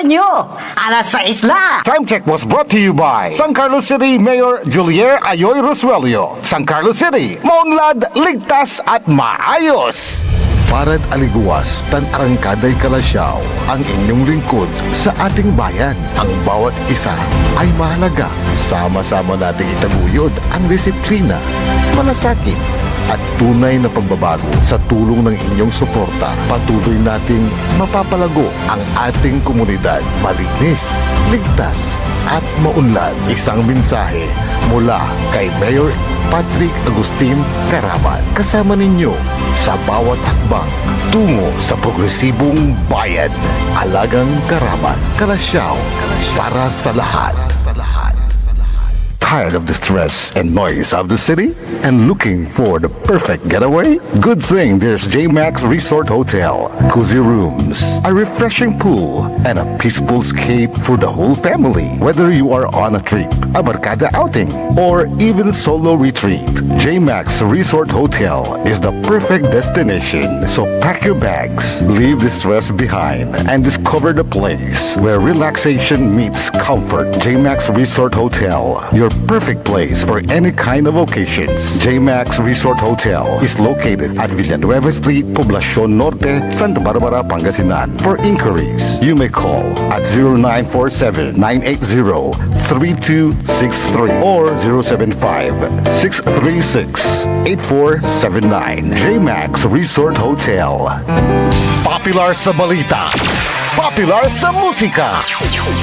balita nyo. Alas 6 na. Time check was brought to you by San Carlos City Mayor Julier Ayoy Rosuelio. San Carlos City, maunlad, ligtas at maayos. Parad aliguas, tan arangkaday kalasyaw, ang inyong lingkod sa ating bayan. Ang bawat isa ay mahalaga. Sama-sama nating itaguyod ang disiplina, malasakit, at tunay na pagbabago. Sa tulong ng inyong suporta, patuloy nating mapapalago ang ating komunidad. Malinis, ligtas, at maunlad. Isang mensahe mula kay Mayor Patrick Agustin Caraman. Kasama ninyo sa bawat hakbang tungo sa progresibong bayan. Alagang Caraman, Kalasyaw, para sa lahat. Tired of the stress and noise of the city and looking for the perfect getaway? Good thing there's J-Max Resort Hotel. Cozy rooms, a refreshing pool, and a peaceful escape for the whole family. Whether you are on a trip, a barkada outing, or even solo retreat, J-Max Resort Hotel is the perfect destination. So pack your bags, leave the stress behind, and discover the place where relaxation meets comfort. J-Max Resort Hotel, your perfect place for any kind of occasions. J-Max Resort Hotel is located at Villanueva Street, Poblacion Norte, Santa Barbara, Pangasinan. For inquiries, you may call at 0947-980-3263 or 075-636-8479. J-Max Resort Hotel. Popular sa balita, popular sa musika.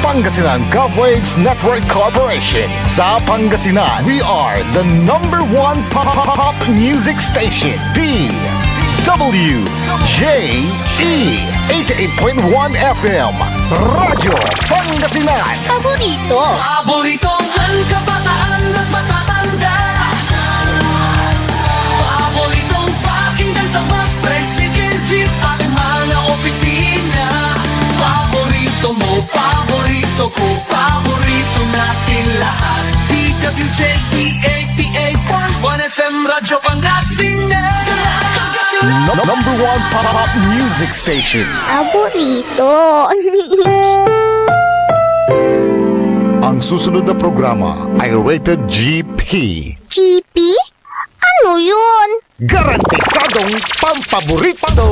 Pangasinan Golfwaves Network Corporation. Sa Pangasinan, we are the number one pop music station. DWJE 88.1 FM. Radyo Pangasinan. Paboritong ang kabataan at matatanda. Paboritong pakinggan sa bus, tricycle, jeep at mga opisina. Paborito mo, paborito ko, paborito natin lahat. DWJE 88.1 FM, Radyo Pangasinan. Number one pop music station. Paborito. Ang susunod na programa ay rated GP. GP? Ano yun? Garantisadong pampaborito!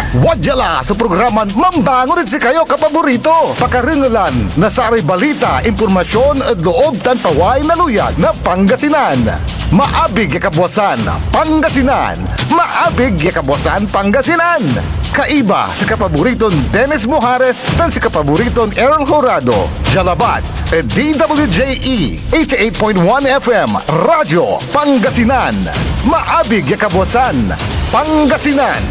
Wadyala sa programa Mambangon si kayo kapaborito. Pakaringalan na sari balita, impormasyon at loob tanpaway na luyag na Pangasinan. Maabig yakabwasan Pangasinan. Maabig yakabwasan Pangasinan. Kaiba sa kapaboriton Dennis Mujares tan si kapaboriton Errol Horado. Jalabat at DWJE 88.1 FM Radyo Pangasinan. Maabig yakabwasan Pangasinan.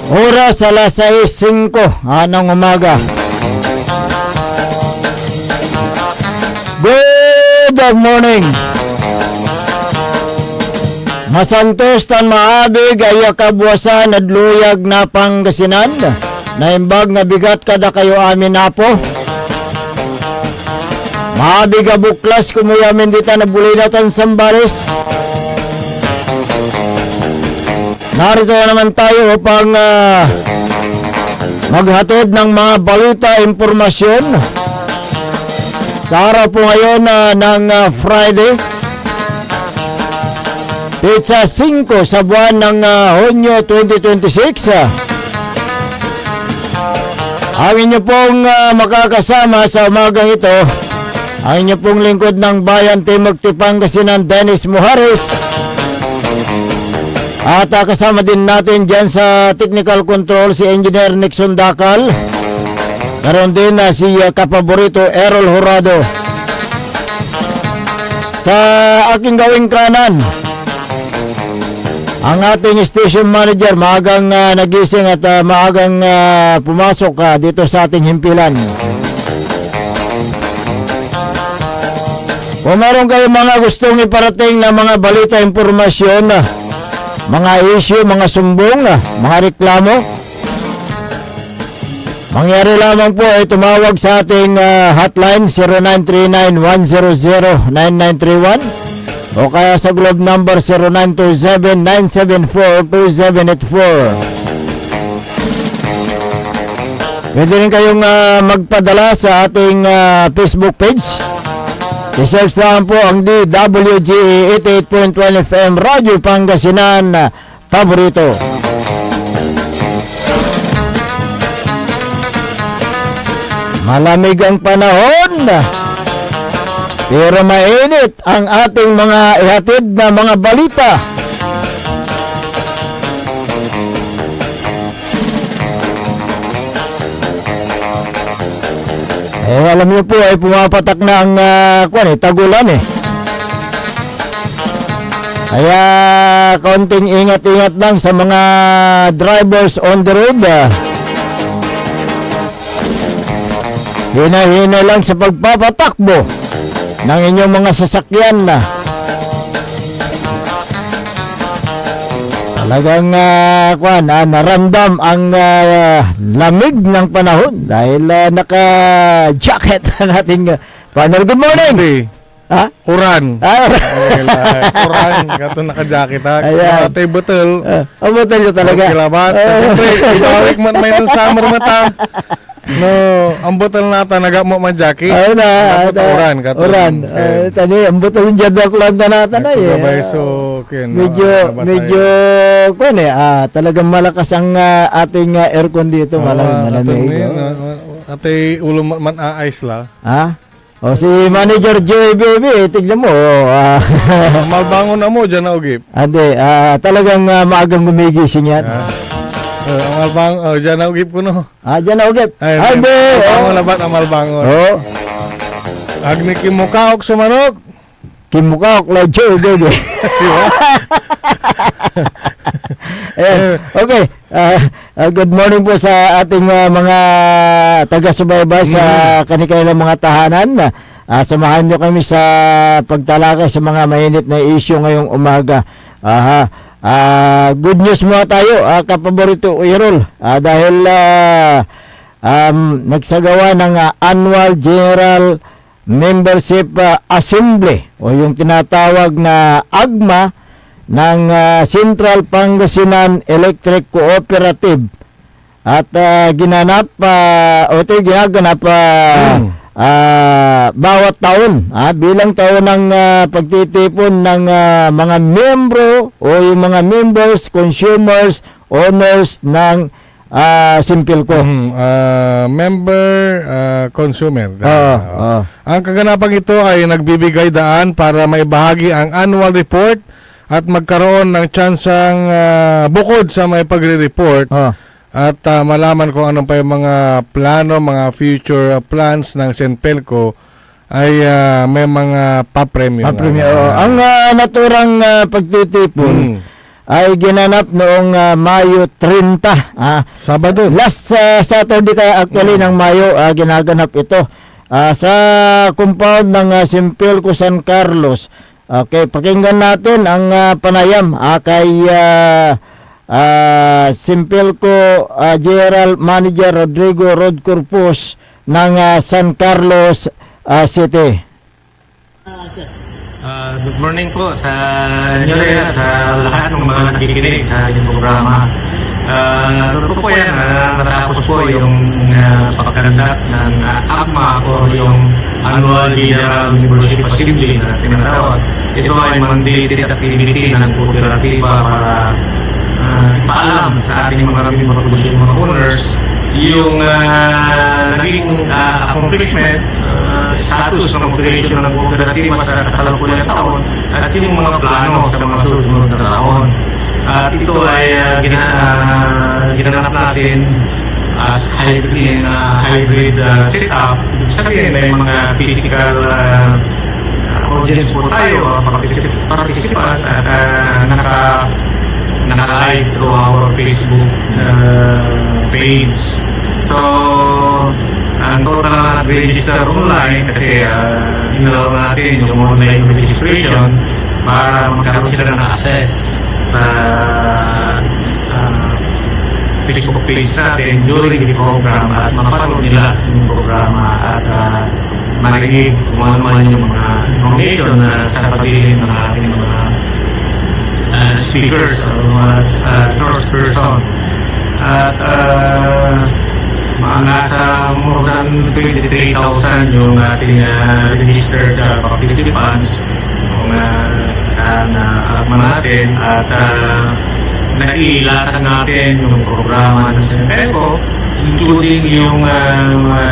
Oras alas 6:05 anong umaga. Good morning. Masantos tan maabig ay kabwasan at luyag na Pangasinan. Naimbag nga bigat kada kayo amin apo. Maabig a buklas kumuyamin dita na bulinatan Sambales. Narito naman tayo upang maghatid ng mga balita, impormasyon sa araw po ngayon ng Friday, Pizza 5 sa buwan ng Hunyo 2026. Ang inyo pong makakasama sa umagang ito, ang inyo pong lingkod ng Bayan Timog Pangasinan, Dennis Mujares. At kasama din natin dyan sa technical control si Engineer Nixon Dakal. Karoon din si kapaborito Errol Horado. Sa aking gawing kanan, ang ating station manager, maagang nagising at maagang pumasok dito sa ating himpilan. Kung meron kayong mga gustong iparating na mga balita, impormasyon, mga issue, mga sumbong, mga reklamo, mangyari lamang po ay tumawag sa ating hotline 0939-100-9931 o kaya sa Globe number 0927-974-2784. Pwede rin kayong magpadala sa ating Facebook page. I-search lang po ang DWGE 88.1 FM Radyo Pangasinan Paborito. Malamig ang panahon, pero mainit ang ating mga ihatid na mga balita. Alam niyo po ay pumapatak na ang tagulan eh. Kaya konting ingat-ingat lang sa mga drivers on the road. Hina-hina lang sa pagpapatakbo ng inyong mga sasakyan na. Talagang naramdam ang lamig ng panahon dahil naka-jacket ang ating partner. Good morning! Ha? Uran. Uran. Kato naka-jacket ha. Ayan. Ate butel. Ang butal nyo talaga. Kilabat. Siyempre, ibawik man may summer mata. No, ang butel nata nagamo man jacket. Ayun na. Uran. Kato. Uran. Tani, ang butal yung jadwa ko lang nata na eh. Kabayso. Medyo talagang malakas ang ating aircon dito. Malamig. Ate ulo man aayos la. Ha? O si Manager Joey Baby, tignan mo. Malbangon na mo dyan na ugip. Ade, talagang maagang gumigising yan. Ang malbangon, dyan na ugip ko no. Dyan na ugip. Ade! Malbangon na ba na malbangon? Oo. Agni kimukaok sa manok. Kimukaok la Joey Baby. Ayan. Okay. Good morning po sa ating mga taga-subaybay sa kanilang mga tahanan. Samahan nyo kami sa pagtalakay sa mga mainit na issue ngayong umaga. Good news muna tayo, kapaborito Uirol. Dahil nagsagawa ng Annual General Membership Assembly o yung tinatawag na AGMA ng Central Pangasinan Electric Cooperative at ginaganap bawat taon bilang taon ng pagtitipon ng mga membro o yung mga members, consumers, owners ng Simpilco. Member, consumer. Ang kaganapang ito ay nagbibigay daan para maibahagi ang annual report at magkaroon ng tsansang bukod sa may pagre-report at malaman kung anong pa yung mga plano, mga future plans ng Simpilco ay may mga pa-premium. Ang naturang pagtitipon ay ginanap noong Mayo 30. Sabado. Last Saturday kaya actually ng Mayo ginaganap ito sa compound ng Simpilco San Carlos. Okay, pakinggan natin ang panayam kay Simpilco General Manager Rodrigo Rod Corpus ng San Carlos City. Good morning po sa inyo rin, sa lahat ng mga nakikinig sa ating programa. Ito po yan, natapos po yung pagkandak ng AGMA o yung Annual General Membership Assembly na tinatawag. Ito ay mandated activity ng kooperatiba para ipaalam sa ating mga mga owners yung naging accomplishment, status ng operation ng kooperatiba sa kasalukuyan taon at yung mga plano sa mga susunod na taon. At ito ay ginanap natin as hybrid setup. Ibig sabihin, may mga physical audience po tayo, participants at naka-live through our Facebook page. So, ang total na nag-register online kasi inalaw natin yung online registration para magkaroon sila ng access sa Facebook page natin during the program at mapanood nila yung programa at marinig kung ano man yung mga information na sasabihin ng ating mga speakers o mga source person. At mga nasa more than 23,000 yung ating registered participants kung natin at nailatag natin yung programa ng SEMPECO, including yung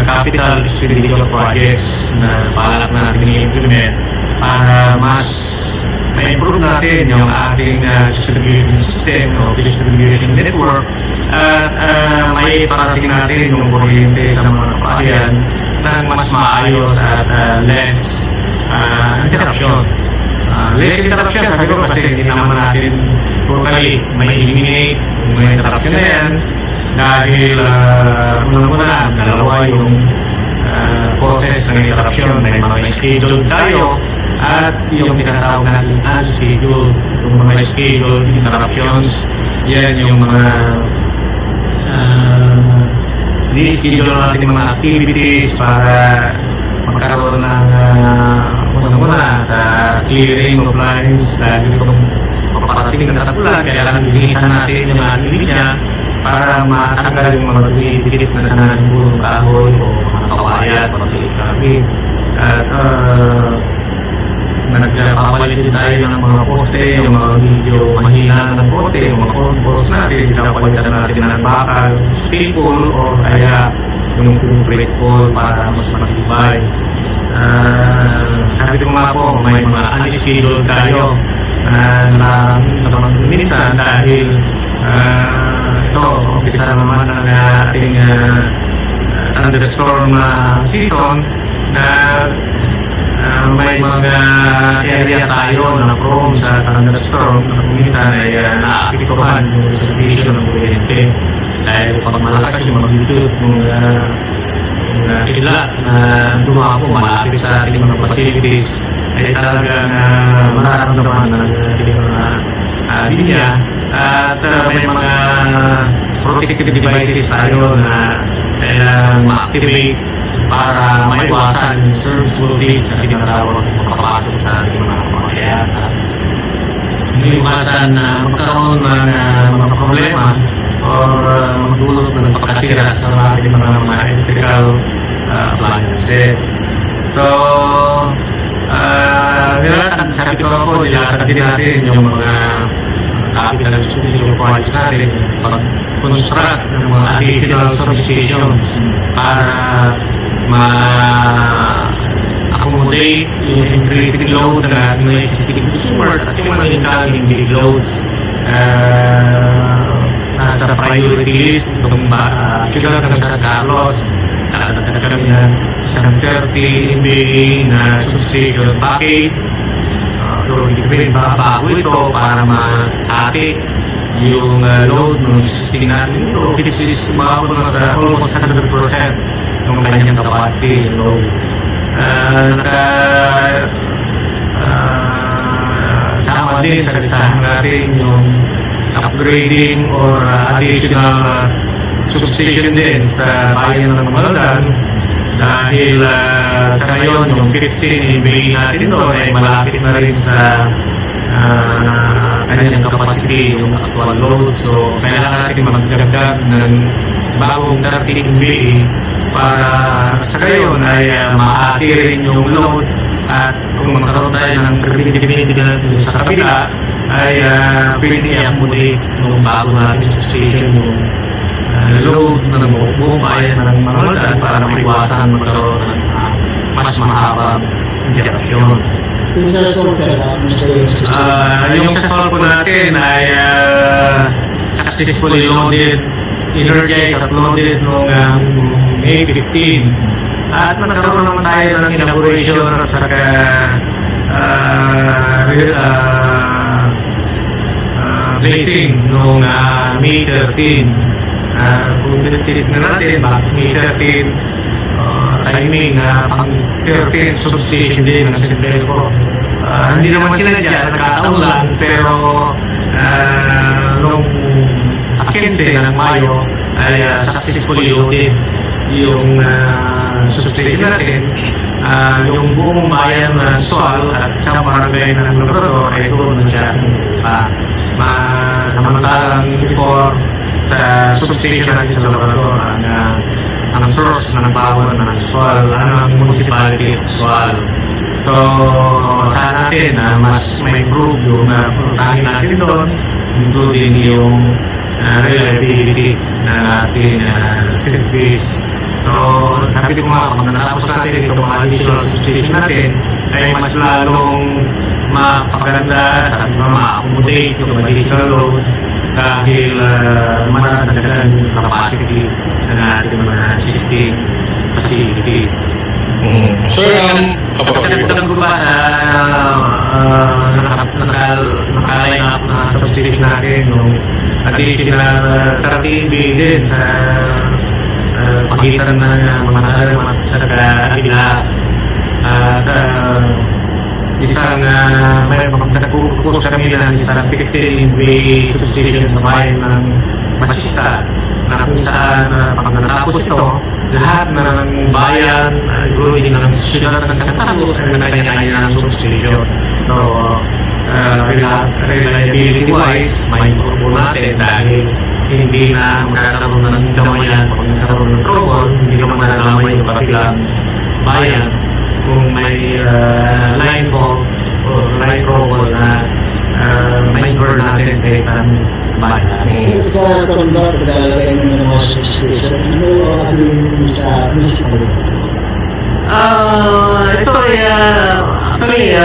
capital expenditure projects na balak natin i-implement para mas ma-improve natin yung ating distribution system o distribution network at may parating natin yung kuryente sa mga kabahayan ng mas maayos at less interruption. Less interruption sabi ko kasi hindi naman natin totally may eliminate yung mga interruption na yan dahil unang-una dalawa yung process ng interruption, may mga schedule tayo at yung tinatawag natin unscheduled, yung mga scheduled interruptions, yan yung mga ni-schedule natin mga activities para magkaroon ng unang-una clearing of lines dahil itong paparating ng tatapulan, kaya lang linisan natin yung linya para matanggal yung mga dikit na tanan ng kahoy o mga kawayan, mga dikit at nagpapalit din tayo ng mga poste, yung mga video mahina ng poste, yung mga poste natin, pinapalitan natin ng bakal, steel pole o kaya yung concrete pole para mas matibay. Sabi ko nga po, may mga unscheduled tayo na minsan dahil ito, umpisa naman ang ating thunderstorm season na may mga area tayo na prone sa thunderstorm na minsan ay naapektuhan yung distribution ng kuryente dahil pag malakas yung magnitude ng kilat na dumapo malapit sa ating mga facilities ay talagang mararamdaman ng ating mga linya at may mga protective devices tayo na kailangan ma-activate para maiwasan yung surge voltage na tinatawag makapasok sa ating mga pamamayan at iwasan na magkaroon ng mga problema o magdulot ng pagkasira sa ating mga electrical appliances. So, sabi ko ako, nilatag din natin yung mga capital expenditure projects natin pag-construct ng mga additional substations para ma-accommodate yung increasing load ng ating mga existing consumers at yung mga incoming big loads nasa priority list itong siyudad ng San Carlos. Nakatagdag kami ng isang 30 MBA na substation package. So, ibig sabihin, bago ito para ma-atik yung load ng existing natin ito, which is umabot na sa almost 100% ng kanyang capacity load. Sama din sa listahan natin yung upgrading or additional substation din sa bayan ng Maldan dahil sa ngayon yung 15 MBA natin ito ay malapit na rin sa kanyang capacity, yung actual load. So, kailangan natin magdagdag ng bagong 30 MBA para sa ngayon ay maati rin yung load at kung magkaroon tayo ng credibility sa kabila ay pwede i-accommodate ng bago natin substation yung load na buong bayan ng Maldan para maiwasan magkaroon ng mas mahabang interruption. Yung sa source, yung sa stall po natin ay successfully loaded, energized at loaded noong May 15. At nagkaroon naman tayo ng inauguration at saka blazing noong May 13. Kung tinitignan natin, bakit May 13 timing pang 13 substation din ng SEMPECO. Hindi naman sila dyan, nagkataon lang, pero noong 15 ng Mayo ay successfully loaded yung substation natin, yung buong bayan na Sual at isang barangay ng Labrador ay doon na siya samantalang before sa substation natin sa Labrador ang source ng power ng Sual, ang municipality of Sual. So, sa natin na mas ma-improve yung pagkain natin doon, including yung reliability ng ating service. So, sabi ko nga, pag natapos natin itong mga additional substation natin, ay mas lalong mapaganda at ma-accommodate yung additional load dahil manadagdagan yung capacity ng ating mga existing facility. Sir, Kasagdagan ko ba naka-line up na substation natin yung additional 13 billion sa pagitan ng mga alamat sa kabila at isang may nagpupuso kami ng isang 15-way substation sa bayan ng Masista na kung saan pag natapos ito, lahat ng bayan, including ng siyudad ng Santa Cruz, ay kanya-kanya ng substation. So, reliability-wise, may improve natin dahil hindi na magkakaroon ng damayan pag nagkaroon ng trouble, hindi naman nadamay yung kabilang bayan kung may line fault o line trouble na may burn natin sa isang bayan. Sa conduct, paglalagay ng mga substation, ano ang ating sa municipality? Ito ay actually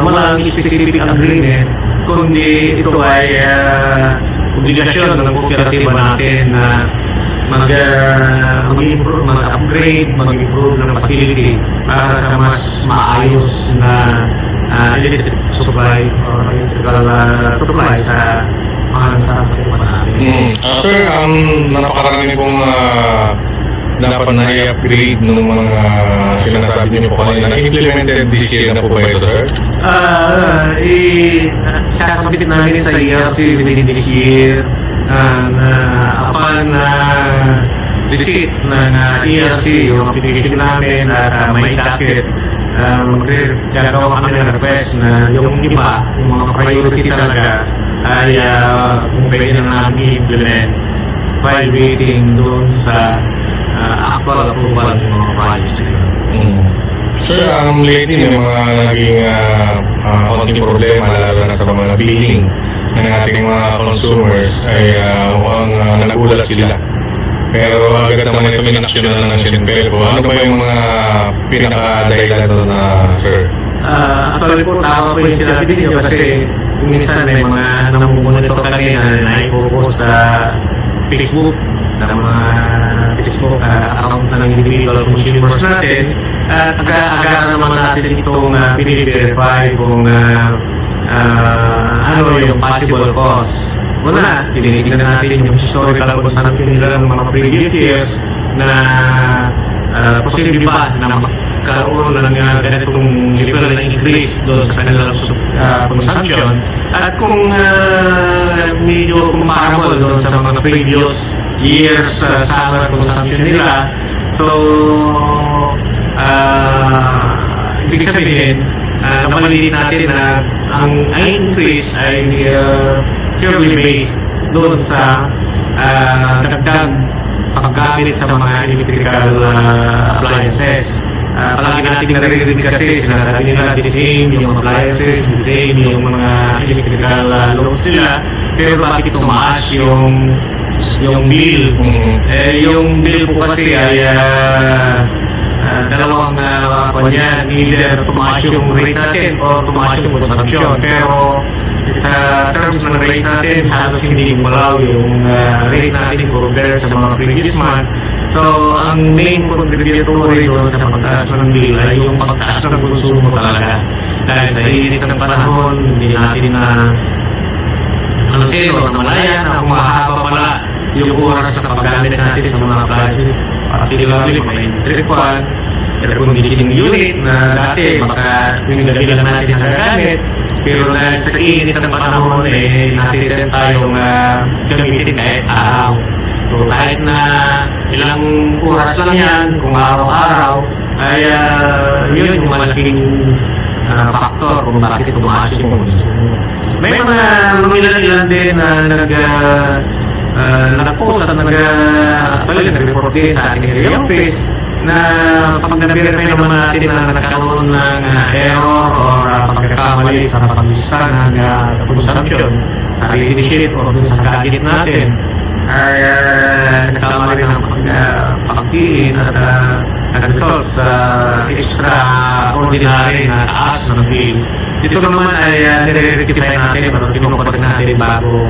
walang specific agreement, kundi ito ay obligasyon ng kooperatiba natin na mag-improve, mag-upgrade, mag-improve ng facility para sa mas maayos na electric supply or electrical supply sa mga nasasakyan natin. Sir, napakarami pong dapat na i-upgrade ng mga sinasabi niyo po kanina. Implemented this year na po ba ito, sir? Sasabit namin sa ERC within this year upon receipt ng ERC yung application namin at may docket. Gagawa kami ng request na yung iba, yung mga priority talaga ay kung pwede na namin i-implement while waiting doon sa actual approval ng mga projects. Sir, lately may mga naging konting problema lalo na sa mga billing ng ating mga consumers ay mukhang nagulat sila. Pero agad naman ito inaksyonan ng Sinpelco. Ano ba yung mga pinaka-dahilan doon, sir? Actually po, tama po yung sinabi ninyo kasi minsan may mga namumonitor kami na ipopost sa Facebook na mga Facebook account ng individual consumers natin at aga naman natin itong pinili-verify kung ano yung possible cause. Una, tinitignan natin yung historical consumption nila ng mga previous years na posible ba na magkaroon ng ganitong level na increase doon sa kanilang consumption at kung medyo comparable doon sa mga previous years summer consumption nila. So, ibig sabihin, napalilit natin na ang increase ay purely based doon sa dagdag paggamit sa mga electrical appliances. Palagi natin naririnig kasi sinasabi nila the same yung appliances, the same yung mga electrical loads nila, pero bakit tumaas yung bill? Yung bill po kasi ay dalawang kanya, either tumaas yung rate natin o tumaas yung consumption. Pero sa terms ng rate natin, halos hindi gumalaw yung rate natin compared sa mga previous month. So, ang main contributory doon sa pagtaas ng bill ay yung pagtaas ng konsumo talaga. Dahil sa init ng panahon, hindi natin na namalayan na mahaba pala yung oras sa paggamit natin sa mga appliances. Particularly, mga electric fan, air conditioning unit na dati baka yung gabi lang natin nagagamit. Pero dahil sa init ng panahon, natitend tayong gamitin kahit araw. So kahit na ilang oras lang yan, kung araw-araw, ay yun yung malaking faktor kung bakit tumaas yung consumo. May mga ilan din na nag-post at nag-report din sa ating area office na pag na-verify naman natin na nagkaroon ng error or pagkakamali sa paglista ng consumption sa reading sheet o dun sa gadget natin ay nagkamali ng pagdiin at nag-result sa extraordinary na taas ng bill. Dito naman ay nire-rectify natin at kinukulat natin bago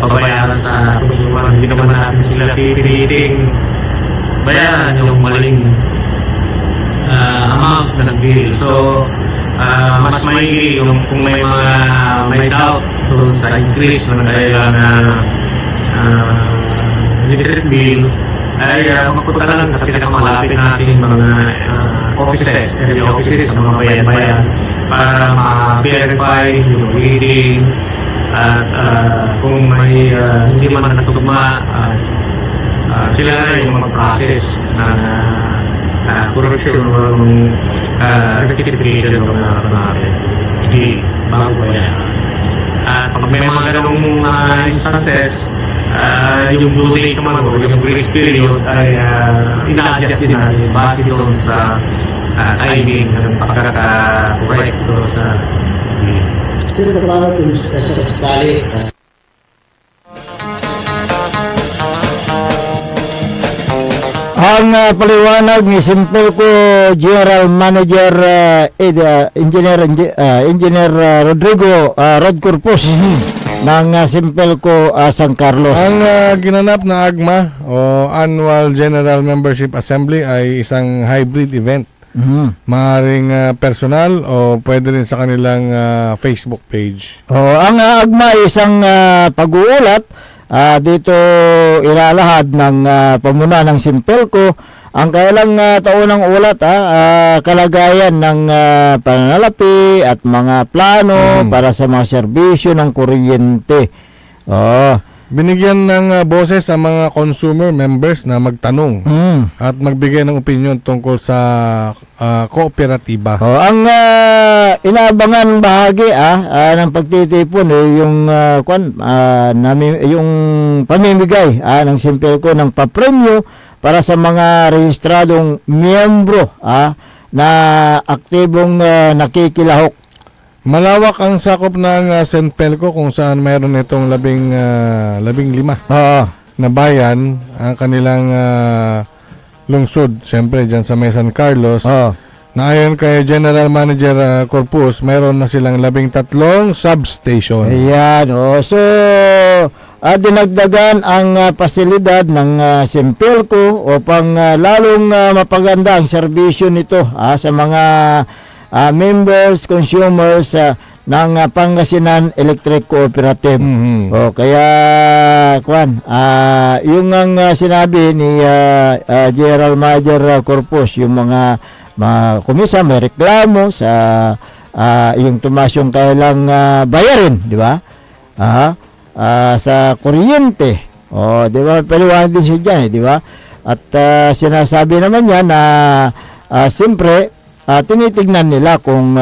pabayaran sa consumer. Hindi naman natin sila pipiliting bayaran yung maling amount ng bill. So, mas maigi yung kung may doubt doon sa increase ng kailang electric bill ay magpunta lang sa pinakamalapit natin mga area offices sa mga bayan-bayan para ma-verify yung reading at kung may hindi man natutugma sila na yung mag-process ng correction ng rectification ng natin bago ba yan. At pag may mga ganong instances, yung due date naman o yung grace period ay ina-adjust din natin base doon sa timing ng pagkaka-correct doon sa Sino ba paano kung sa sakali? Ang paliwanag ni Simpelco General Manager Engineer Rodrigo Rod Corpus ng Simpelco San Carlos. Ang ginanap na AGMA o Annual General Membership Assembly ay isang hybrid event. Maaring personal o pwede rin sa kanilang Facebook page. Ang AGMA ay isang pag-uulat dito ilalahad ng pamuna ng Simpelco ang kailang taunang ulat kalagayan ng pananalapi at mga plano para sa mga serbisyo ng kuryente. Binigyan ng boses ang mga consumer members na magtanong at magbigay ng opinion tungkol sa kooperatiba. Ang inaabangan bahagi ng pagtitipon yung yung pamimigay ng Simpelco ng papremyo para sa mga rehistradong miyembro na aktibong nakikilahok. Malawak ang sakop ng Simpelco kung saan mayroon itong 15 na bayan ang kanilang lungsod. Siyempre dyan sa may San Carlos. Na ayon kay General Manager Corpus, mayroon na silang 13 substation. Ayan. So, dinagdagan ang pasilidad ng Simpelco upang lalong mapaganda ang serbisyo nito sa mga members, consumers ng Pangasinan Electric Cooperative. Kaya yung ang sinabi ni General Manager Corpus, yung mga kumisa may reklamo sa yung tumaas yung kailang bayarin, di ba? Sa kuryente. Di ba? Paliwanag din siya dyan, di ba? At sinasabi naman niya na siyempre tinitignan nila kung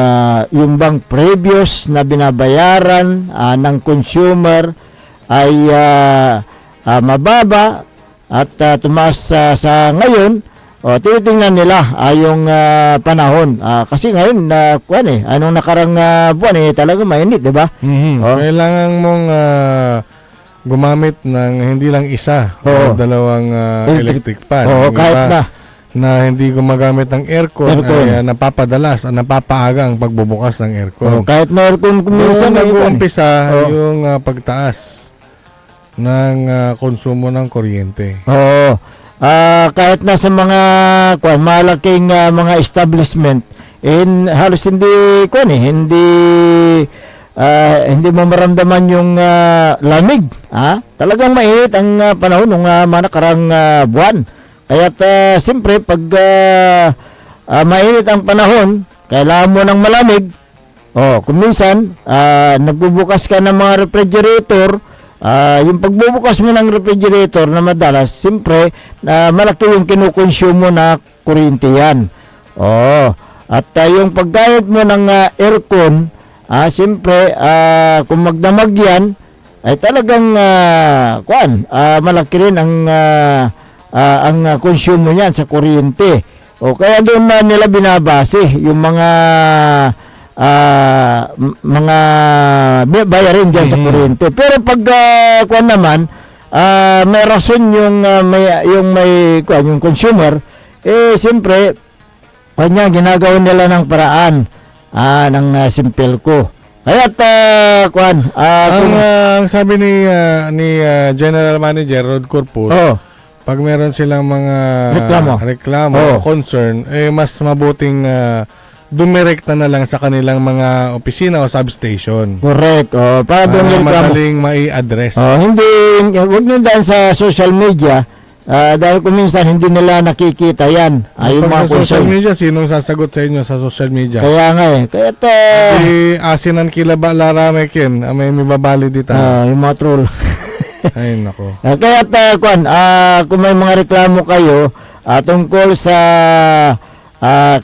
yung bang previous na binabayaran ng consumer ay mababa at tumaas sa ngayon. Tinitingnan nila yung panahon. Kasi ngayon, anong nakarang buwan, talaga mainit, di ba? Kailangan mong gumamit ng hindi lang isa o dalawang electric fan. Kahit na hindi gumagamit ng aircon. Ay napapadalas at napapaaga ang pagbubukas ng aircon. Kahit na aircon kuminsan nag-uumpisa yung pagtaas ng konsumo ng kuryente. Kahit na sa mga malaking mga establishment, halos hindi mo maramdaman yung lamig. Talagang mainit ang panahon ng nakarang buwan. Kaya't siyempre pag mainit ang panahon, kailangan mo ng malamig. Kung minsan nagbubukas ka ng mga refrigerator yung pagbubukas mo ng refrigerator na madalas, siyempre, malaki yung kinukonsume mo na kuryente yan. Oo. At yung paggamit mo ng aircon, siyempre, kung magdamag yan, ay talagang, malaki rin ang consume mo yan sa kuryente. O kaya doon na nila binabase yung mga bayarin dyan sa kuryente. Pero pag naman, may rason yung consumer, siyempre, ginagawa nila ng paraan ng Simpelco. Kaya ang sabi ni General Manager Rod Corpus, pag meron silang mga reklamo o concern, mas mabuting dumirekta na lang sa kanilang mga opisina o substation. Correct. Para doon madaling mai-address. Huwag nyo dahil sa social media, dahil kung minsan hindi nila nakikita yan. Yung mga sa social concern. media, sinong sasagot sa inyo sa social media? Kaya nga Kaya asinan kilaba larame ken, may babali dito. yung mga troll. Ay, nako. Kaya kung may mga reklamo kayo tungkol sa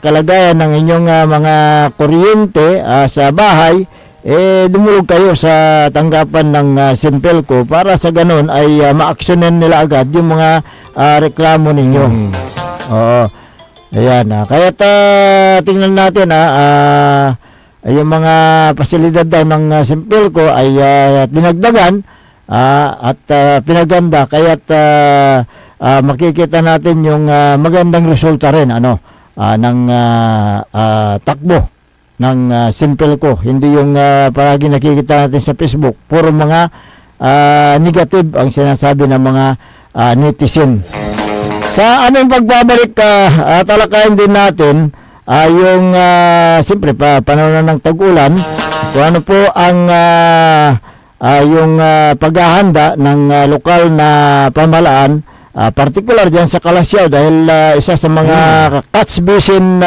kalagayan ng inyong mga kuryente sa bahay, dumulog kayo sa tanggapan ng Simpelco para sa ganun ay ma-actionan nila agad yung mga reklamo ninyo. Oo. Ayan. Kaya tingnan natin yung mga pasilidad daw ng Simpelco ay dinagdagan at pinaganda, kaya't makikita natin yung magandang resulta rin ng takbo ng Simpelco. Hindi yung palagi nakikita natin sa Facebook, puro mga negative ang sinasabi ng mga netizen. Sa aming pagbabalik, talakayin din natin yung siyempre panahon ng tag-ulan, kung ano po ang yung paghahanda ng lokal na pamahalaan, particular dyan sa Kalasyaw, dahil isa sa mga catch basin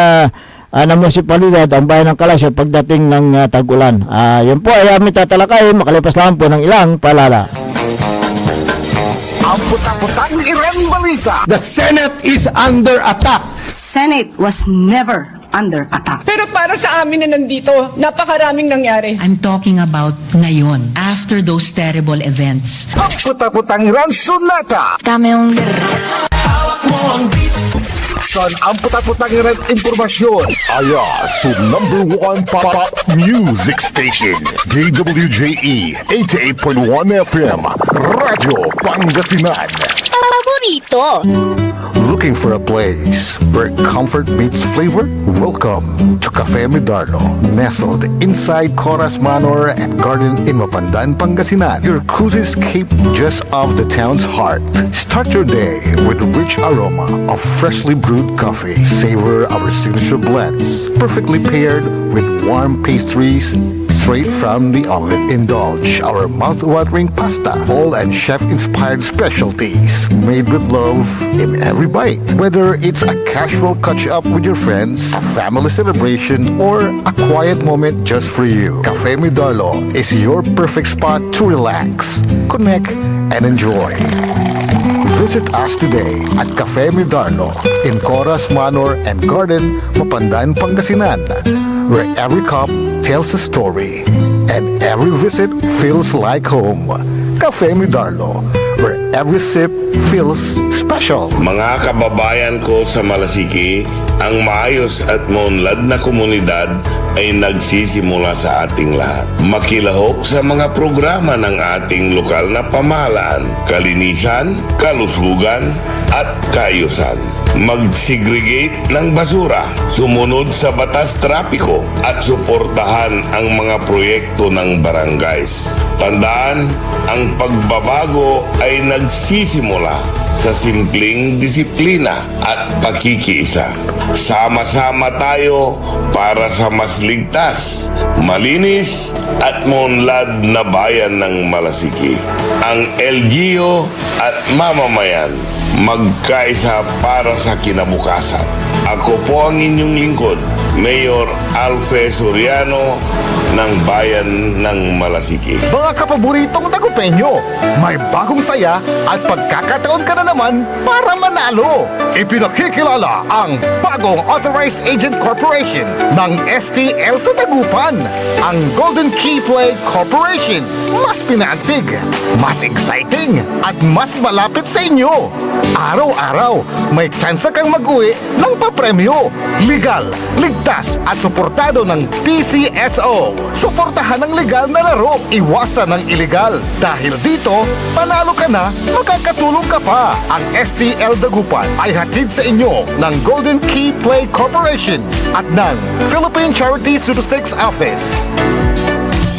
na munisipalidad ang bayan ng Kalasyaw pagdating ng tag-ulan. Yun po ay aming tatalakayin makalipas lang po ng ilang paalala. Ang putak-putak Iran Balita. The Senate is under attack. Senate was never under attack. Pero para sa amin na nandito, napakaraming nangyari. I'm talking about ngayon, after those terrible events. Ang putak-putak Iran Sunata. Dami yung... Hawak mo ang beat. San ang putak-putak Iran Impormasyon. Aya sa #1 pop music station. DWJE 88.1 FM. Radyo Pangasinan. Paborito. Looking for a place where comfort meets flavor? Welcome to Cafe Medardo, nestled inside Coras Manor and Garden in Mapandan, Pangasinan. Your cozy escape just off the town's heart. Start your day with the rich aroma of freshly brewed coffee. Savor our signature blends, perfectly paired with warm pastries straight from the oven. Indulge our mouth-watering pasta, all and chef-inspired specialties made with love in every bite. Whether it's a casual catch-up with your friends, a family celebration, or a quiet moment just for you, Cafe Medardo is your perfect spot to relax, connect, and enjoy. Visit us today at Cafe Medardo in Coras Manor and Garden, Mapandan, Pangasinan, where every cup tells a story and every visit feels like home. Cafe Medardo, where every sip feels special. Mga kababayan ko sa Malasiki, ang maayos at maunlad na komunidad ay nagsisimula sa ating lahat. Makilahok sa mga programa ng ating lokal na pamahalaan, kalinisan, kalusugan, at kaayusan. Mag-segregate ng basura, sumunod sa batas trapiko, at suportahan ang mga proyekto ng barangays. Tandaan, ang pagbabago ay nagsisimula sa simpleng disiplina at pakikiisa. Sama-sama tayo para sa mas ligtas, malinis at maunlad na bayan ng Malasiki. Ang LGU at mamamayan magkaisa para sa kinabukasan. Ako po ang inyong lingkod, Mayor Alfe Soriano, ng bayan ng Malasiki. Mga kapaboritong tagupenyo, may bagong saya at pagkakataon ka na naman para manalo. Ipinakikilala ang bagong Authorized Agent Corporation ng STL sa Dagupan, ang Golden Key Play Corporation. Mas pinaantig, mas exciting, at mas malapit sa inyo. Araw-araw, may tsansa kang mag-uwi ng papremyo. Legal, ligtas at suportado ng PCSO. Suportahan ang legal na laro, iwasan ang illegal. Dahil dito, panalo ka na, makakatulong ka pa. Ang STL Dagupan ay hatid sa inyo ng Golden Key Play Corporation at ng Philippine Charity Statistics Office.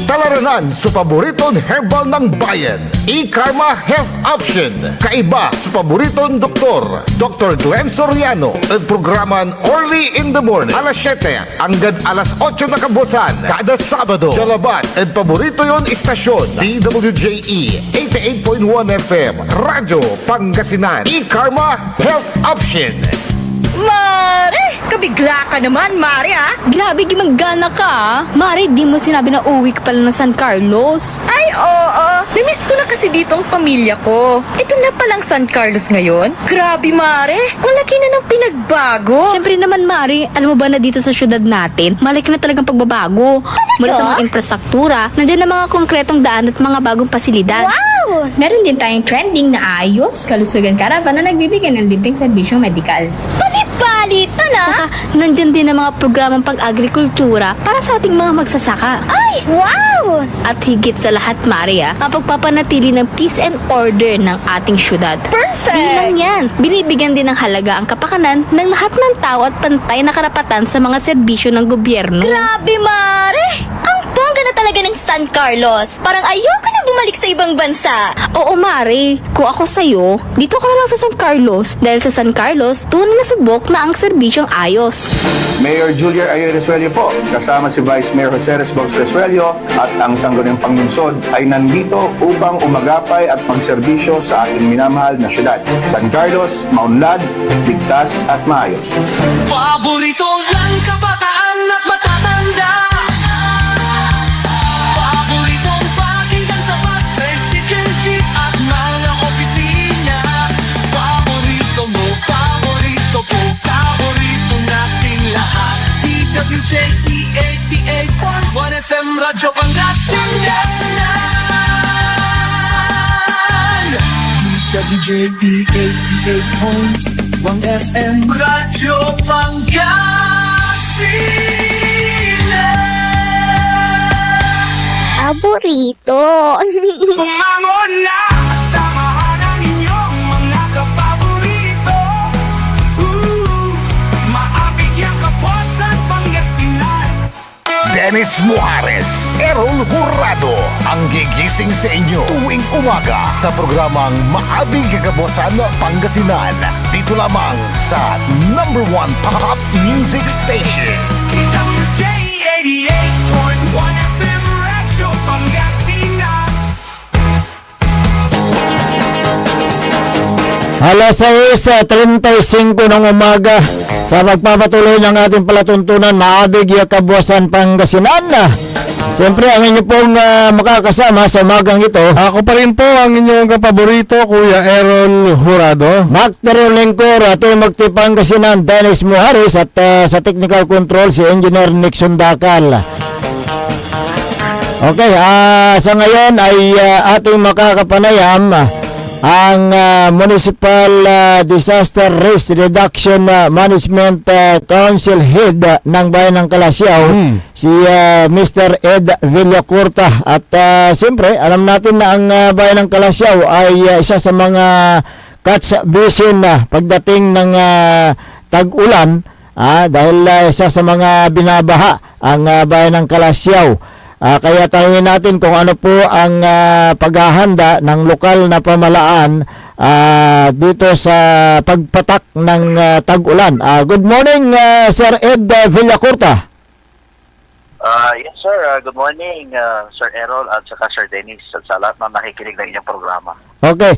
Talaranan sa paboritong herbal ng bayan, E-Karma Health Option. Kaiba sa paboritong doktor, Dr. Glenn Soriano. At programan Early in the Morning, alas 7 hanggang alas 8 na kabusan. Kada Sabado, Jalabat. At paborito yon istasyon, DWJE 88.1 FM, Radyo Pangasinan. E-Karma Health Option. Mare! Kabigla ka naman, Mare, ha? Grabe, gimaggana ka, ah. Mare, di mo sinabi na uwi ka pala ng San Carlos. Ay, oo. Namiss ko na kasi dito ang pamilya ko. Ito na palang San Carlos ngayon. Grabe, Mare. Malaki na ng pinagbago. Siyempre naman, Mare, alam mo ba na dito sa syudad natin, malaki na talagang pagbabago. Mula sa mga infrastruktura, nandiyan na mga konkretong daan at mga bagong pasilidad. Wow! Meron din tayong trending na ayos, kalusugan karavan na nagbibigay ng libreng serbisyong medikal. Palit-palitan, ha? Saka, nandyan din ang mga programang pag-agrikultura para sa ating mga magsasaka. Ay, wow! At higit sa lahat, Maria, ang pagpapanatili ng peace and order ng ating syudad. Perfect! Di lang yan, binibigyan din ng halaga ang kapakanan ng lahat ng tao at pantay na karapatan sa mga serbisyo ng gobyerno. Grabe, Mare! Ang bongga na talaga ng San Carlos. Parang ayoko na bumalik sa ibang bansa. Oo, Mare. Kung ako sa'yo, dito ka na lang sa San Carlos. Dahil sa San Carlos, tunay na subok na ang serbisyong ayos. Mayor Julier Ayoy Resuello po, kasama si Vice Mayor Jose Resbox Resuello at ang Sangguniang Panglungsod ay nandito upang umagapay at magserbisyo sa ating minamahal na syudad. San Carlos, maunlad, ligtas at maayos. Paboritong lang kabataan at matatanda. Paboritong pakinggan sa bus, tricycle, jeep at mga opisina. Paborito mo, paborito ko, paborito nating lahat. DWJE 88.1 FM, Radyo Pangasinan. DWJE 88.1 FM, Radyo Pangasinan. Paborito. Bumangon na, samahan ang inyong mga kapaborito. Maabigyang Kapuasan, Pangasinan. Dennis Muarez, Errol Jurado, ang gigising sa inyo tuwing umaga sa programang Maabig Kagabosan Pangasinan. Dito lamang sa #1 Pop Music Station. DWJ 88.1 FM, Radyo Pangasinan. Alas 6:35 ng umaga sa magpapatuloy ng ating palatuntunan, Maabig Kabuasan Pangasinan. Siyempre, ang inyo pong makakasama sa umagang ito. Ako pa rin po ang inyong kapaborito, Kuya Errol Jurado. Mac Terolengcor, ato magtipang Pangasinan, Dennis Muharis, at sa technical control si Engineer Nixon Dakal. Okay, sa ngayon ay ating makakapanayam ang Municipal Disaster Risk Reduction Management Council Head ng Bayan ng Calasiao, si Mr. Ed Villacorta. At siyempre, alam natin na ang Bayan ng Calasiao ay isa sa mga catch basin pagdating ng tag-ulan, dahil isa sa mga binabaha ang Bayan ng Calasiao. Kaya tanungin natin kung ano po ang paghahanda ng lokal na pamalaan dito sa pagpatak ng tag-ulan. Good morning, Sir Ed Villacorta. Yes, sir. Good morning, Sir Errol at saka Sir Dennis at sa lahat na nakikinig ng inyong programa. Okay.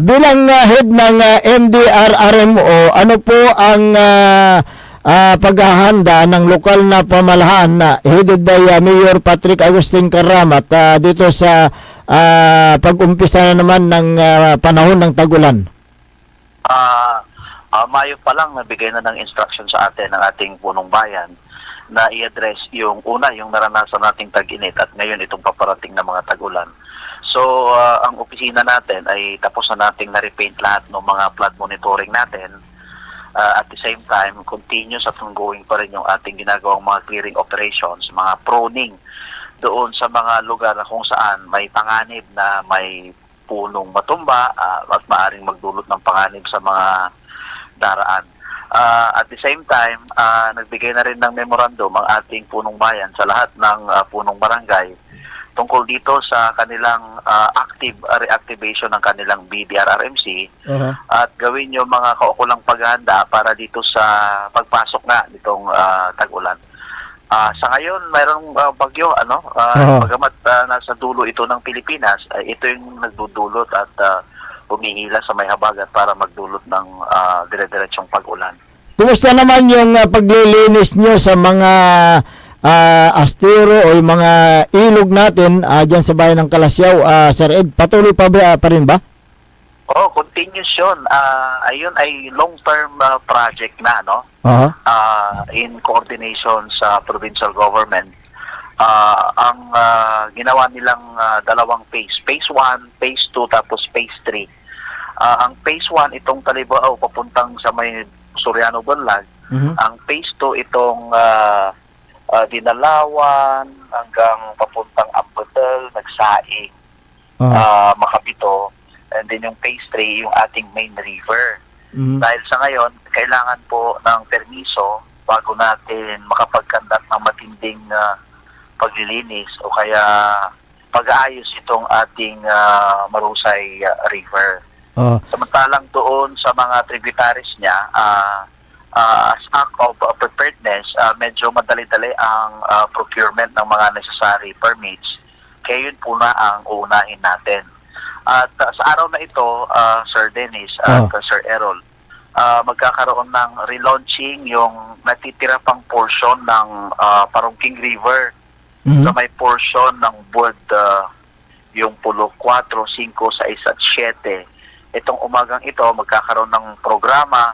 Bilang head ng MDRRMO, ano po ang paghahanda ng lokal na pamahalaan na headed by Mayor Patrick Agustin Karamat dito sa pag-umpisa na naman ng panahon ng tag-ulan? Mayo pa lang nabigay na ng instruction sa atin ng ating punong bayan na i-address yung una, yung naranasan nating tag-init at ngayon itong paparating na mga tag-ulan. So, ang opisina natin ay tapos na nating na-repaint lahat ng mga flood monitoring natin. At the same time, continuous at ongoing pa rin yung ating ginagawang mga clearing operations, mga proning doon sa mga lugar na kung saan may panganib na may punong matumba at maaring magdulot ng panganib sa mga daraan. At the same time, nagbigay na rin ng memorandum ang ating punong bayan sa lahat ng punong barangay tungkol dito sa kanilang active reactivation ng kanilang BDRRMC at gawin yung mga kaukulang paghahanda para dito sa pagpasok na nitong tag-ulan. Sa ngayon, mayroong bagyo, bagamat nasa dulo ito ng Pilipinas, ito yung nagdudulot at humihila sa may habagat para magdulot ng dire-diretsong pag-ulan. Kumusta naman yung paglilinis nyo sa mga astero o yung mga ilog natin dyan sa bayan ng Kalasyaw, Sir Ed? Patuloy pa rin ba? Continuous yun. Ayun ay long-term project na, no? In coordination sa provincial government. Ang ginawa nilang dalawang phase. Phase 1, Phase 2, tapos Phase 3. Ang Phase 1, itong Talibao, papuntang sa may Soriano Bunlag. Ang Phase 2, itong Dinalawan hanggang papuntang Ambatal, Nagsaing, Makabito. And then yung Phase 3, yung ating main river. Dahil sa ngayon, kailangan po ng permiso bago natin makapagkandak ng matinding paglilinis o kaya pag-aayos itong ating Marusay River. Samantalang doon sa mga tributaries niya, as act of preparedness, medyo madali-dali ang procurement ng mga necessary permits. Kaya yun po na ang uunahin natin. At sa araw na ito, Sir Dennis at Sir Errol, magkakaroon ng relaunching yung natitira pang portion ng Parungking River sa may portion ng Bud, yung Pulo 4, 5, 6 at 7. Itong umagang ito, magkakaroon ng programa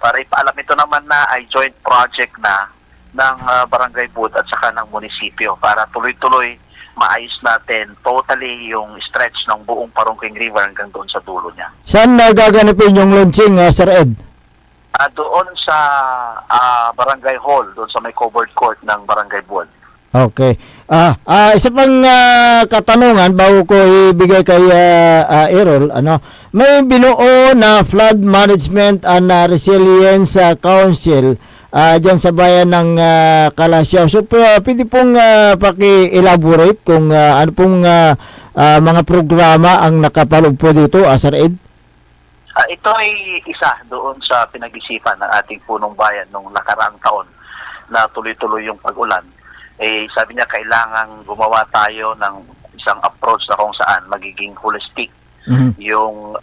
para ipaalam ito naman na ay joint project na ng Barangay Bud at saka ng munisipyo para tuloy-tuloy maayos natin totally yung stretch ng buong Parungking River hanggang doon sa dulo niya. Saan gaganapin yung launching, Sir Ed? Doon sa Barangay Hall, doon sa may covered court ng Barangay Bud. Okay. Isa pang katanungan bago ko ibigay kay Errol, may binuo na Flood Management and Resilience Council dyan sa bayan ng Kalasyaw. So, pwede pong paki-elaborate kung ano pong mga programa ang nakapaloob po dito, Sir Ed? Ito ay isa doon sa pinag-isipan ng ating punong bayan nung nakaraang taon na tuloy-tuloy yung pag-ulan. Sabi niya, kailangan gumawa tayo ng isang approach na kung saan magiging holistic yung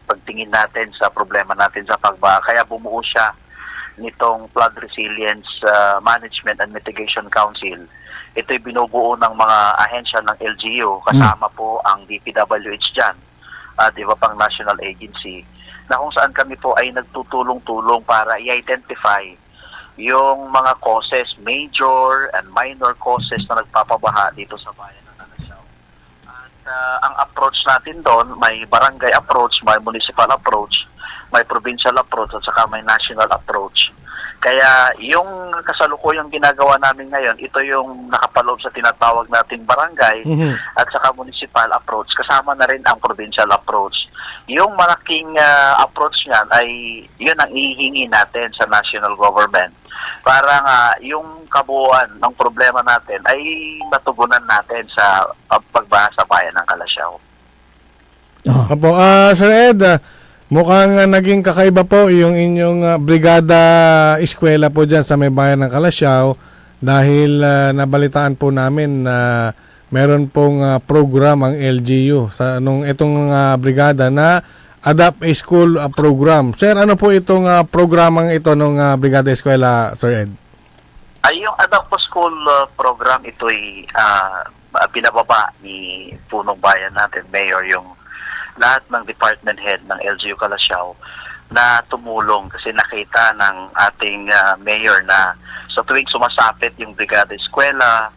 pagtingin natin sa problema natin sa pagbaha. Kaya bumuo siya nitong Flood Resilience Management and Mitigation Council. Ito'y binubuo ng mga ahensya ng LGU, kasama po ang DPWH dyan, at iba pang national agency, na kung saan kami po ay nagtutulong-tulong para i-identify yung mga causes, major and minor causes na nagpapabaha dito sa bayan ng Kalasyaw. At ang approach natin doon, may barangay approach, may municipal approach, may provincial approach, at saka may national approach. Kaya yung kasalukuyang ginagawa namin ngayon, ito yung nakapaloob sa tinatawag nating barangay at saka municipal approach. Kasama na rin ang provincial approach. Yung malaking approach niyan ay yun ang ihihingi natin sa national government para nga yung kabuuan ng problema natin ay matugunan natin sa pagbaha sa bayan ng Kalasyaw. Apo, Sir Ed, mukhang naging kakaiba po yung inyong brigada eskwela po dyan sa may bayan ng Kalasyaw dahil nabalitaan po namin na meron pong program ang LGU sa itong brigada na Adapt a School program. Sir, ano po itong programang ito ng Brigada Eskwela, Sir Ed? Ay, yung Adapt a School program, ito'y pinababa ni Punong Bayan natin, Mayor, yung lahat ng department head ng LGU Calasiao na tumulong kasi nakita ng ating mayor na sa tuwing sumasapit yung Brigada Eskwela,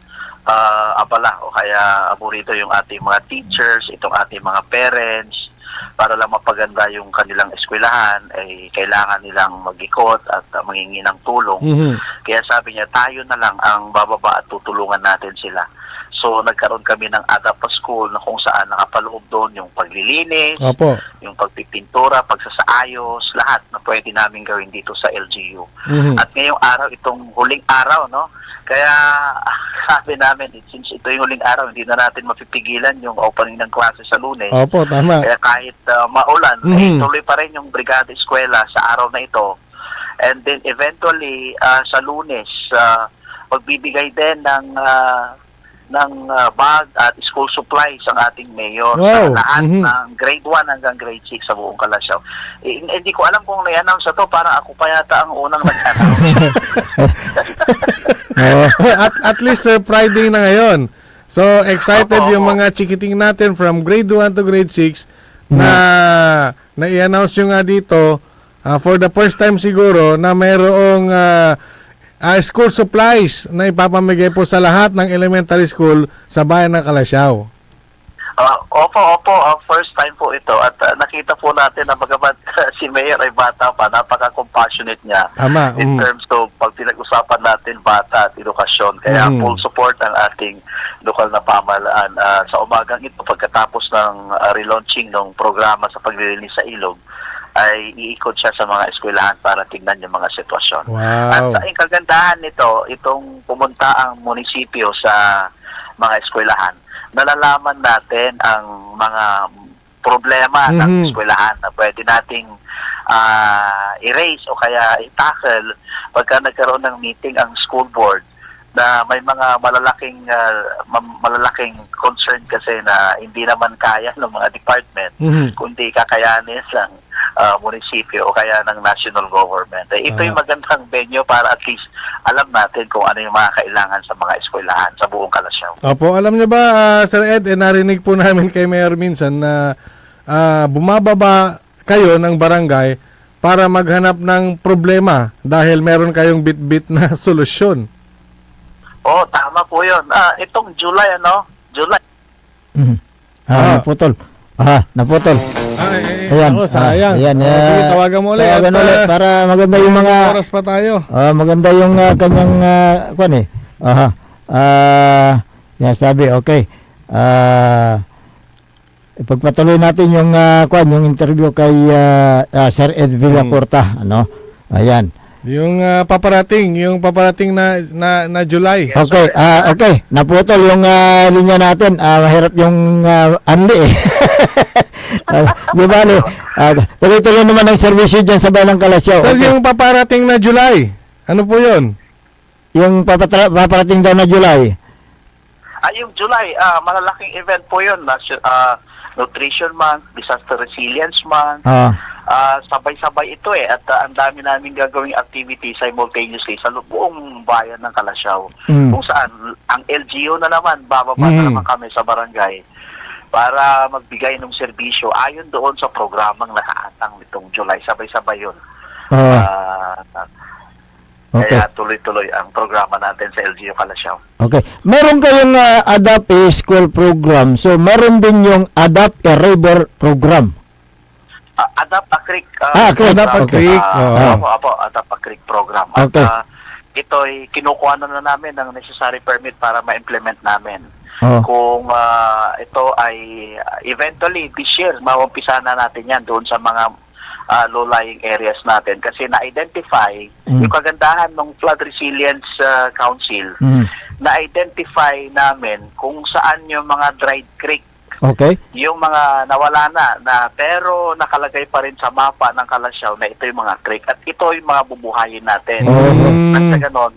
abala o kaya aburito yung ating mga teachers, itong ating mga parents, para lang mapaganda yung kanilang eskwelahan, ay kailangan nilang mag-ikot at mangingi ng tulong. Kaya sabi niya, tayo na lang ang bababa at tutulungan natin sila. So, nagkaroon kami ng Adapt a School na kung saan nakapaloob doon yung paglilinis, Opo. yung pagpipintura, pagsasaayos, lahat na pwede namin gawin dito sa LGU. At ngayong araw, itong huling araw, no? Kaya sabi namin, since ito yung huling araw, hindi na natin mapipigilan yung opening ng klase sa Lunes. Opo, tama. Kaya kahit maulan, ay tuloy pa rin yung Brigada Eskwela sa araw na ito. And then eventually, sa Lunes, magbibigay din ng bag at school supplies ang ating mayor sa lahat ng grade 1 hanggang grade 6 sa buong Calasiao. Hindi ko alam kung na-announce ito, parang ako pa yata ang unang nag-announce. At least Sir, Friday na ngayon. So excited yung mga chikiting natin from grade 1 to grade 6 na i-announce yung nga dito for the first time siguro na mayroong school supplies na ipapamigay po sa lahat ng elementary school sa bayan ng Calasiao. Opo, first time po ito at nakita po natin na bagamat si Mayor ay bata pa, napaka-compassionate niya. Tama. In terms of pag pinag-usapan natin bata at edukasyon. Kaya full support ang ating lokal na pamahalaan. Sa umagang ito, pagkatapos ng relaunching ng programa sa paglilinis sa ilog, ay iikot siya sa mga eskwelahan para tingnan yung mga sitwasyon. Wow. At ang kagandahan nito, itong pumunta ang munisipyo sa mga eskwelahan, nalalaman natin ang mga problema ng eskwelahan na pwede nating erase o kaya i-tackle pagka nagkaroon ng meeting ang school board na may mga malalaking concern kasi na hindi naman kaya ng mga department kundi kakayanin ng munisipyo o kaya ng national government. Ito yung magandang venue para at least alam natin kung ano yung mga kailangan sa mga eskwelahan sa buong Calasiao. Opo, alam niyo ba Sir Ed, narinig po namin kay Mayor minsan na bumababa kayo ng barangay para maghanap ng problema dahil meron kayong bit-bit na solusyon. Oh, tama po yun. Itong July, July. Naputol. Naputol. Ayan. Ako, sayang. Ayan. Sige, tawagan mo ulit. Tawagan ulit para maganda yung mga... oras pa tayo. Maganda yung kanyang... kwan eh. Yan, sabi, okay. Ipagpatuloy natin yung yung interview kay Sir Ed Villaporta. Ayan. Yung paparating na July. Okay, okay. Naputol yung linya natin. Mahirap yung anli eh. Di ba, tuloy-tuloy naman ang servisyo dyan sa bayan ng Calasiao. Sir, yung paparating na July, ano po yun? Yung paparating daw na July. Yung July, malalaking event po yun. Nutrition Month, Disaster Resilience Month. Sabay-sabay ito at ang dami namin gagawing activity simultaneously sa buong bayan ng Calasiao. Kung saan ang LGU na naman, bababa na naman kami sa barangay para magbigay ng serbisyo ayon doon sa programang nakaatang nitong July. Sabay-sabay yun. Okay. Kaya tuloy-tuloy ang programa natin sa LGU Calasiao. Okay. Meron kayong Adapt a School program. So, meron din yung Adapt a River program. Adapt a Creek. Adapt a Creek. Adapt a Creek program. Okay. At ito'y kinukuha na namin ng necessary permit para ma-implement namin. Kung ito ay eventually this year, maumpisa na natin yan doon sa mga low-lying areas natin kasi na-identify yung kagandahan ng Flood Resilience Council, na-identify namin kung saan yung mga dried creek. Okay. Yung mga nawala na pero nakalagay pa rin sa mapa ng Calasiao na ito yung mga creek at ito yung mga bubuhayin natin. At sa ganon,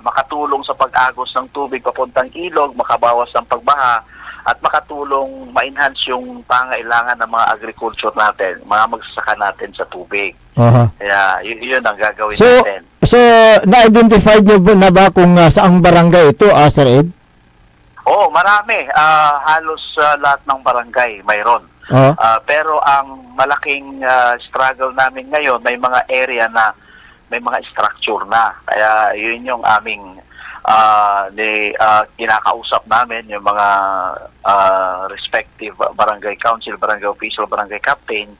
makatulong sa pag-agos ng tubig papuntang ilog, makabawas ng pagbaha at makatulong ma-enhance yung pangailangan ng mga agriculture natin, mga magsasaka natin sa tubig. Aha. Kaya yun ang gagawin So, natin. na-identify niyo ba na ba kung saang barangay ito, Sir Ed? Oo, marami. Halos lahat ng barangay mayroon. Pero ang malaking struggle namin ngayon, may mga area na may mga structure na. Kaya yun yung aming kinakausap namin, yung mga respective barangay council, barangay official, barangay captain,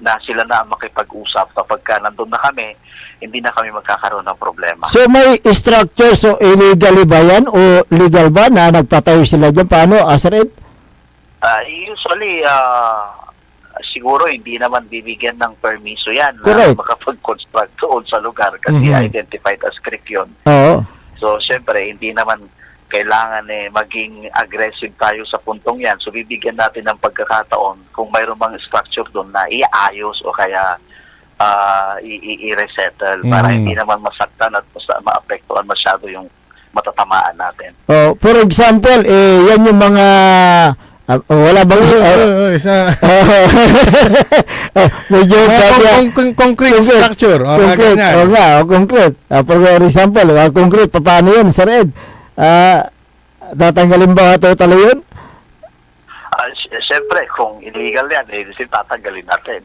na sila na ang makipag-usap. Kapag nandun na kami, hindi na kami magkakaroon ng problema. So may structure, so illegally ba yan o legal ba na nagpatayo sila dyan? Paano, Sir Ed? Usually, siguro hindi naman bibigyan ng permiso yan Correct. na makapag-construct doon sa lugar kasi identified as creek yun. Oo. So, syempre, hindi naman kailangan maging aggressive tayo sa puntong yan. So, bibigyan natin ng pagkakataon kung mayroon bang structure doon na iayos o kaya i-resettle para hindi naman masaktan at maapektuhan masyado yung matatamaan natin. For example, yan yung mga wala bang medyo concrete structure. Concrete. For example, concrete, paano yun, Sir Ed? Tatanggalin ba totally yun? Siyempre, kung illegal yan, tatanggalin natin.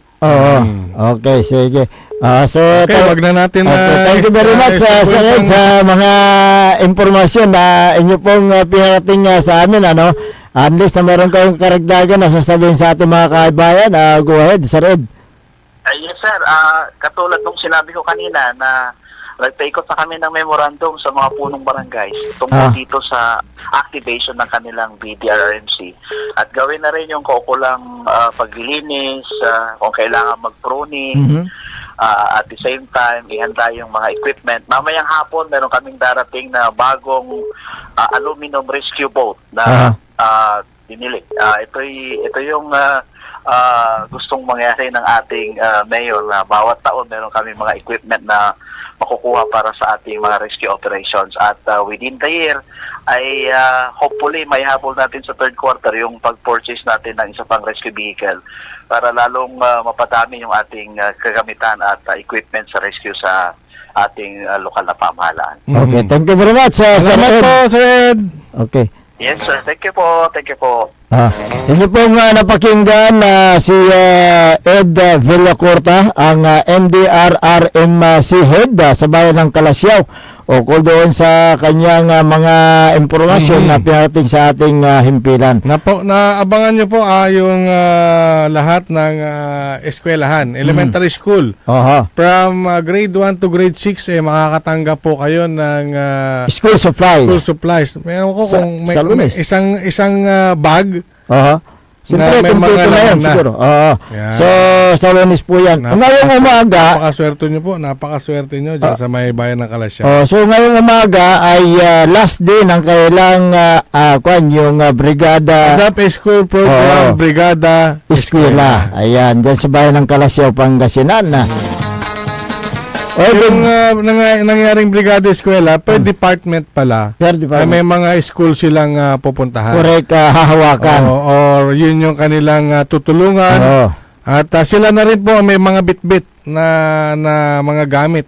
Okay, sige. Wag na natin thank you very much, Sir Ed, sa mga informasyon na inyo pong pinarating sa amin, unless na meron kayong karagdagan na sasabihin sa ating mga kaibayan, go ahead, Sir Ed. Yes, sir. Katulad nung sinabi ko kanina na nagpaikot na kami ng memorandum sa mga punong barangays tungkol dito sa activation ng kanilang BDRRMC. At gawin na rin yung kaukulang paglilinis, kung kailangan mag-pruning, at the same time, ihanda yung mga equipment. Mamayang hapon, meron kaming darating na bagong aluminum rescue boat na pinili. Ito yung gustong mangyari ng ating mayor na bawat taon meron kami mga equipment na makukuha para sa ating mga rescue operations. At within the year, ay hopefully may habol natin sa third quarter yung pag-purchase natin ng isa pang rescue vehicle para lalong mapadami yung ating kagamitan at equipment sa rescue sa ating lokal na pamahalaan. Okay, thank you very much, Sir Ed. Salamat po, Sir Ed. Okay. Yes, sir. Thank you po. Thank you po. Inyo pong napakinggan si Ed Villacorta, ang MDRRMC head sa bayan ng Kalasyaw, ukol doon sa kanyang mga impormasyon na pinarating sa ating himpilan. Naabangan nyo po yung lahat ng eskwelahan, elementary school. From grade 1 to grade 6, makakatanggap po kayo ng school supplies. Meron ko kung may isang bag. Siyempre, kompleto na yan siguro. So, sa Lunes po yan. Ngayong umaga, napakaswerte nyo dyan sa may bayan ng Kalasyaw. So, ngayong umaga ay last day ng kailang yung brigada School Program Brigada Eskwela. Ayan, dyan sa bayan ng Kalasyaw, Pangasinan. Yung nangyaring Brigada Eskwela, per department pala. May mga school silang pupuntahan. Correct, hahawakan. Or yun yung kanilang tutulungan. At sila na rin po may mga bitbit na mga gamit.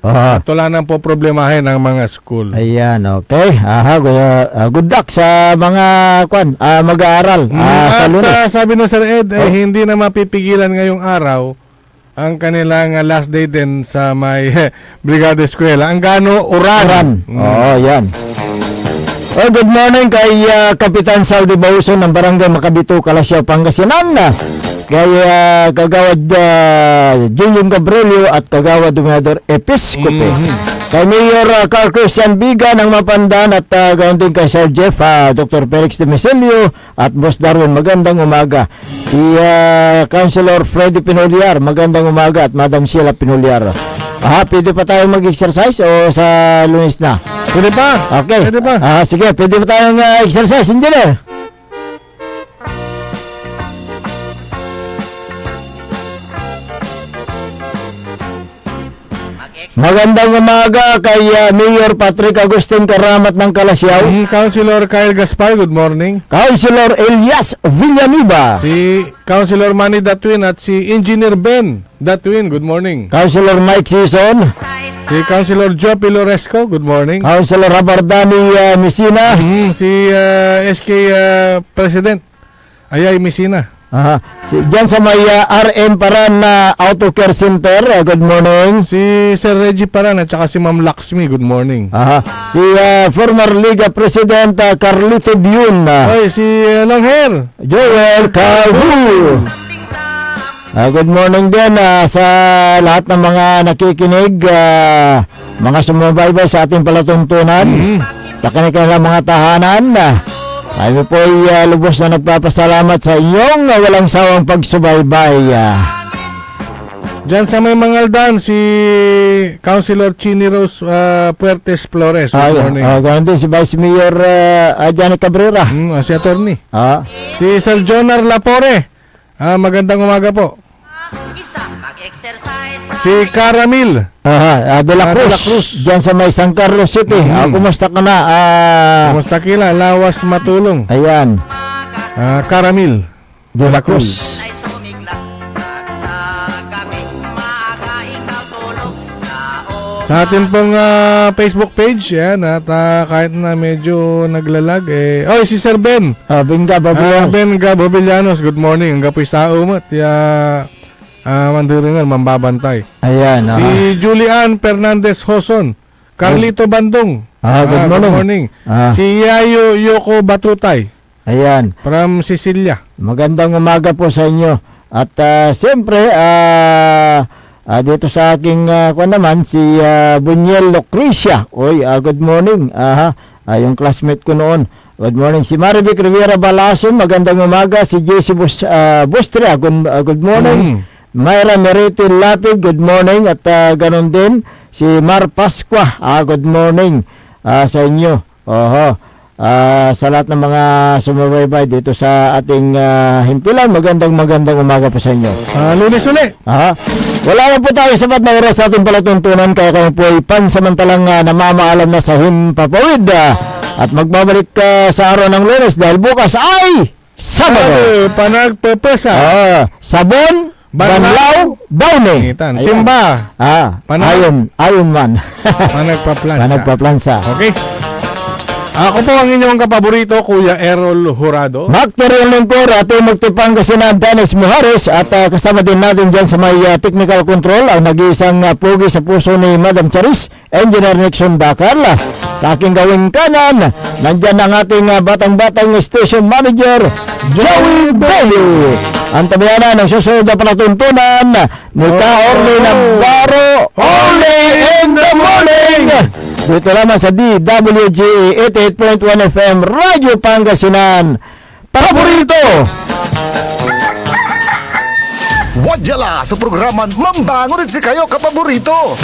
At wala nang po problemahin ang mga school. Ayan, okay. Good luck sa mga mag-aaral sa Lunes. Sabi ng Sir Ed, hindi na mapipigilan ngayong araw ang kanilang last day din sa may Brigada Eskwela. Ang gano, Uran. Yan. Good morning kay Kapitan Saldi Bauson ng Barangay Macabito, Kalasyaw, Pangasinan. Kay Kagawad Junior Gabrielio at Kagawad Dominador Episcope. Kay Mayor Carl Christian Biga ng Mapandan at gawin din kay Sir Jeff, Dr. Felix Demiselio at Boss Darwin, magandang umaga. Si Councilor Freddy Pinuliar, magandang umaga, at Madam Sheila Pinuliar. Pwede pa tayo mag-exercise o sa Lunes na? Pwede pa. Okay. Pwede pa. Sige, pwede pa tayong exercise, Engineer. Magandang umaga kay Mayor Patrick Agustin Karamat ng Kalasyaw. Councilor Kyle Gaspar, good morning. Councilor Elias Villanueva. Si Councilor Manny Datwin at si Engineer Ben Datwin, good morning. Councilor Mike Sison. Si Councilor Joe Piloresco, good morning. Councilor Rabardani Messina. Si SK President Ayay Messina. Aha. Diyan sa may RM Paran na Auto Care Center, good morning. Si Sir Reggie Paran at saka si Ma'am Laxmi, good morning. Aha. Si former Liga President Carlito Biun. Ay, si Long Hair. Joel Calhu. Good morning din sa lahat ng mga nakikinig, mga sumubaybay sa ating palatuntunan, sa kanilang mga tahanan. Kami po ay lubos na nagpapasalamat sa inyong walang sawang pagsubaybay. Diyan sa may Mangaldan, si Councilor Chini Rose Puertes Flores, good morning. Ganun din si Vice Mayor Johnny Cabrera. Si Attorney. Si Sir Jonar Lapore, magandang umaga po. Si Caramil De La Cruz, dyan sa may San Carlos City. Kumusta ka na? Kumusta kila? Lawas Matulong. Ayan. Caramil De La Cruz. Sa atin pong Facebook page, yan, at kahit na medyo naglalag, si Sir Ben. Benga Babillanos. Benga Babillanos, good morning. Ang gapoy sa umat. Mandiringan, mambabantay. Ayan. Si Julian Fernandez Hoson. Carlito Bandong. Good morning. Si Yayo Yoko Batutay. Ayan. From Sicilia. Magandang umaga po sa inyo. At siyempre, dito sa aking naman, si Bunyel Lucrecia. Good morning. Yung classmate ko noon. Good morning. Si Marivic Rivera Balason, magandang umaga. Si JC Bustria, good morning. Myra Meriti Lapid, good morning. At ganon din, si Mar Pasqua, good morning sa inyo. Sa lahat ng mga sumubaybay dito sa ating himpilan, magandang umaga po sa inyo. Sa Lunes ulit. Wala na po tayo sapat na oras sa ating palatuntunan, kaya kayo po ay pansamantalang namamaalam na sa Himpapawid. At magbabalik sa araw ng Lunes dahil bukas ay Sabado. Panagpapasa. Sabon, Banlaw, Downy. Simba. Ayon man. Panagpaplansa. Okay. Ako po ang inyong kapaborito, Kuya Errol Jurado. Mactorial Lingkor, ating magtipang kasinan Dennis Mujares, at kasama din natin dyan sa may technical control ang nag-iisang pugi sa puso ni Madam Charis, Engineer Nixon Dakar. Sa aking gawing kanan, nandyan ang ating batang-batang station manager, Joey Bailey. Ang tabiyanan ng susunod na palatuntunan ni Ka Orly Navarro, Orly in the morning! Dito lamang sa DWG 88.1 FM Radyo Pangasinan. Paborito! Wadyala sa programan Mambangon si kayo kapaborito.